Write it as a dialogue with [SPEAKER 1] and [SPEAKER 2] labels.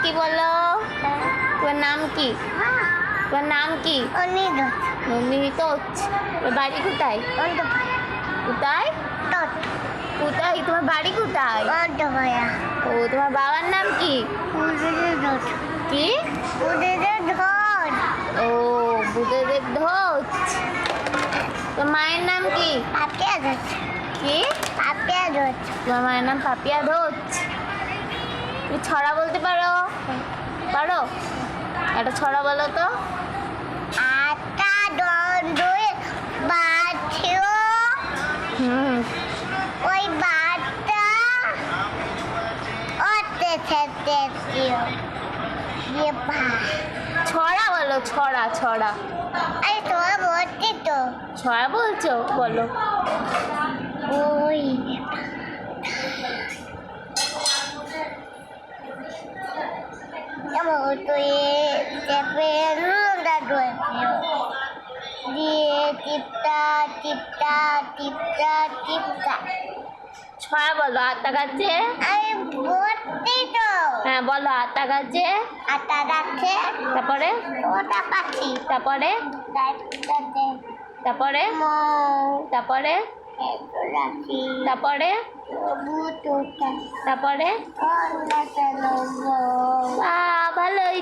[SPEAKER 1] কি বলো? তোমার নাম কি? তোমার নাম কি? নন্দিনী তোচ। তোর বাড়ি কোথায়? কোথায়? কোথায়? তোমার বাড়ি কোথায়? ও, তোমার বাবার নাম কি? কি? ও, বুধদেব ধোজ। তোর মায়ের নাম কি? কি? তোমার মায়ের নাম পাপিয়া ধোজ। তুমি ছড়া বলতে পারো? পারো? একটা ছড়া বলো তো। হুম,
[SPEAKER 2] ওই বাচ্চা
[SPEAKER 1] ছড়া বলো, ছড়া ছড়া।
[SPEAKER 2] আরে তোরা বলছি তো
[SPEAKER 1] ছড়া বলছো? বলো।
[SPEAKER 2] ওই তুই চেপে দিয়ে টিপটা টিপটা টিপটা টিপটা
[SPEAKER 1] ছড়া বলো। আতা গাছে।
[SPEAKER 2] আরে বলছি তো
[SPEAKER 1] হ্যাঁ বলো। আতা গাছে।
[SPEAKER 2] আটা গাছে
[SPEAKER 1] তারপরে?
[SPEAKER 2] ওটা পাখি
[SPEAKER 1] তারপরে? তারপরে? তারপরে? তারপরে? তারপরে? ভালোই।